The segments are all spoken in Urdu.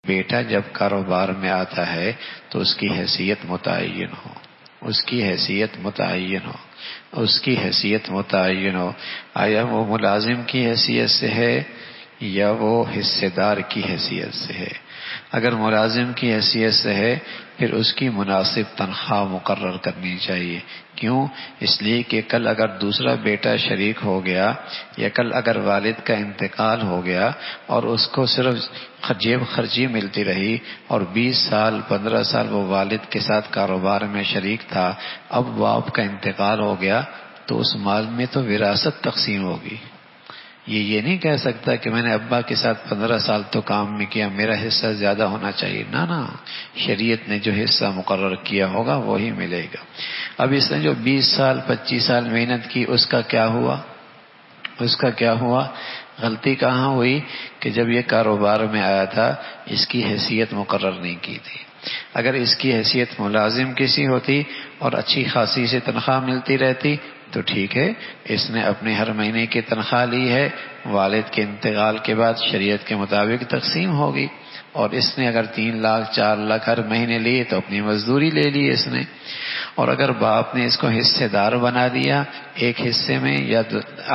بیٹا جب کاروبار میں آتا ہے تو اس کی حیثیت متعین ہو، اس کی حیثیت متعین ہو، اس کی حیثیت متعین ہو۔ آیا وہ ملازم کی حیثیت سے ہے یا وہ حصے دار کی حیثیت سے ہے؟ اگر ملازم کی حیثیت سے ہے پھر اس کی مناسب تنخواہ مقرر کرنی چاہیے۔ کیوں؟ اس لیے کہ کل اگر دوسرا بیٹا شریک ہو گیا یا کل اگر والد کا انتقال ہو گیا اور اس کو صرف جیب خرچی ملتی رہی اور 20 سال 15 سال وہ والد کے ساتھ کاروبار میں شریک تھا، اب باپ کا انتقال ہو گیا تو اس مال میں تو وراثت تقسیم ہوگی۔ یہ نہیں کہہ سکتا کہ میں نے ابا کے ساتھ 15 سال تو کام میں کیا، میرا حصہ زیادہ ہونا چاہیے۔ نہ، شریعت نے جو حصہ مقرر کیا ہوگا وہی ملے گا۔ اب اس نے جو 20 سال 25 سال محنت کی، اس کا کیا ہوا؟ اس کا کیا ہوا؟ غلطی کہاں ہوئی کہ جب یہ کاروبار میں آیا تھا اس کی حیثیت مقرر نہیں کی تھی۔ اگر اس کی حیثیت ملازم کسی ہوتی اور اچھی خاصی سے تنخواہ ملتی رہتی تو ٹھیک ہے، اس نے اپنے ہر مہینے کی تنخواہ لی ہے، والد کے انتقال کے بعد شریعت کے مطابق تقسیم ہوگی، اور اس نے اگر 3 لاکھ 4 لاکھ ہر مہینے لیے تو اپنی مزدوری لے لی اس نے۔ اور اگر باپ نے اس کو حصے دار بنا دیا، ایک حصے میں یا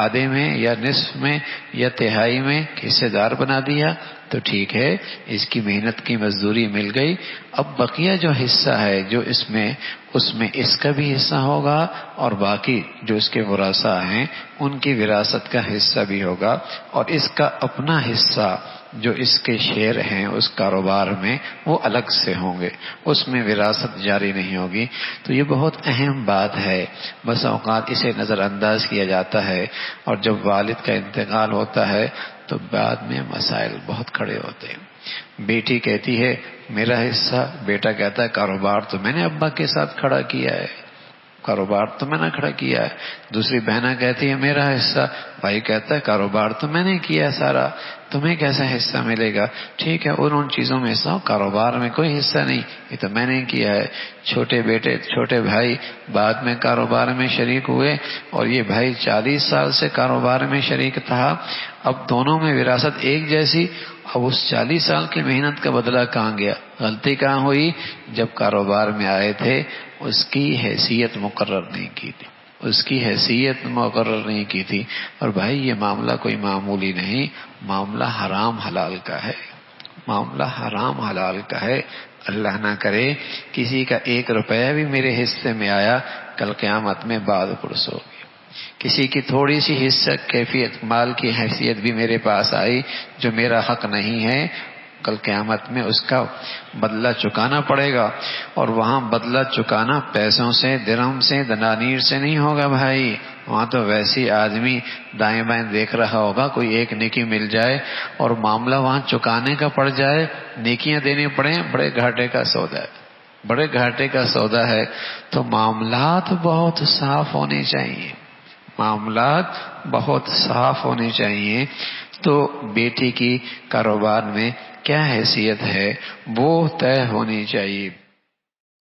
آدھے میں یا نصف میں یا تہائی میں حصے دار بنا دیا تو ٹھیک ہے، اس کی محنت کی مزدوری مل گئی۔ اب بقیہ جو حصہ ہے جو اس میں اس کا بھی حصہ ہوگا اور باقی جو اس کے ورثاء ہیں ان کی وراثت کا حصہ بھی ہوگا، اور اس کا اپنا حصہ جو اس کے شیئر ہیں اس کاروبار میں وہ الگ سے ہوں گے، اس میں وراثت جاری نہیں ہوگی۔ تو یہ بہت اہم بات ہے، بس اوقات اسے نظر انداز کیا جاتا ہے، اور جب والد کا انتقال ہوتا ہے تو بعد میں مسائل بہت کھڑے ہوتے ہیں۔ بیٹی کہتی ہے میرا حصہ، بیٹا کہتا ہے کاروبار تو میں نے ابا کے ساتھ کھڑا کیا ہے، کاروبار تو میں نے کھڑا کیا ہے۔ دوسری بہنہ کہتی ہے میرا حصہ، بھائی کہتا ہے کاروبار تو میں نے کیا سارا، تمہیں کیسا حصہ ملے گا؟ ٹھیک ہے، ان چیزوں میں حصہ، کاروبار میں کوئی حصہ نہیں، یہ تو میں نے کیا ہے۔ چھوٹے بیٹے چھوٹے بھائی بعد میں کاروبار میں شریک ہوئے، اور یہ بھائی 40 سال سے کاروبار میں شریک تھا، اب دونوں میں وراثت ایک جیسی۔ اب اس 40 سال کی محنت کا بدلہ کہاں گیا؟ غلطی کہاں ہوئی؟ جب کاروبار میں آئے تھے اس کی حیثیت مقرر نہیں کی تھی، اس کی حیثیت مقرر نہیں کی تھی۔ اور بھائی یہ معاملہ کوئی معمولی نہیں، معاملہ حرام حلال کا ہے، معاملہ حرام حلال کا ہے۔ اللہ نہ کرے کسی کا 1 روپیہ بھی میرے حصے میں آیا، کل قیامت میں بعد پرس ہوگی۔ کسی کی تھوڑی سی حصہ کیفیت مال کی حیثیت بھی میرے پاس آئی جو میرا حق نہیں ہے، کل قیامت میں اس کا بدلہ چکانا پڑے گا، اور وہاں بدلہ چکانا پیسوں سے، درہم سے، دنانیر سے نہیں ہوگا بھائی، وہاں تو ویسی آدمی دائیں بائیں دیکھ رہا ہوگا کوئی ایک نیکی مل جائے اور معاملہ وہاں چکانے کا پڑ جائے، نیکیاں دینے پڑیں، بڑے گھاٹے کا سودا ہے، بڑے گھاٹے کا سودا ہے۔ تو معاملات بہت صاف ہونے چاہیے، معاملات بہت صاف ہونے چاہیے۔ تو بیٹی کی کاروبار میں کیا حیثیت ہے وہ طے ہونی چاہیے۔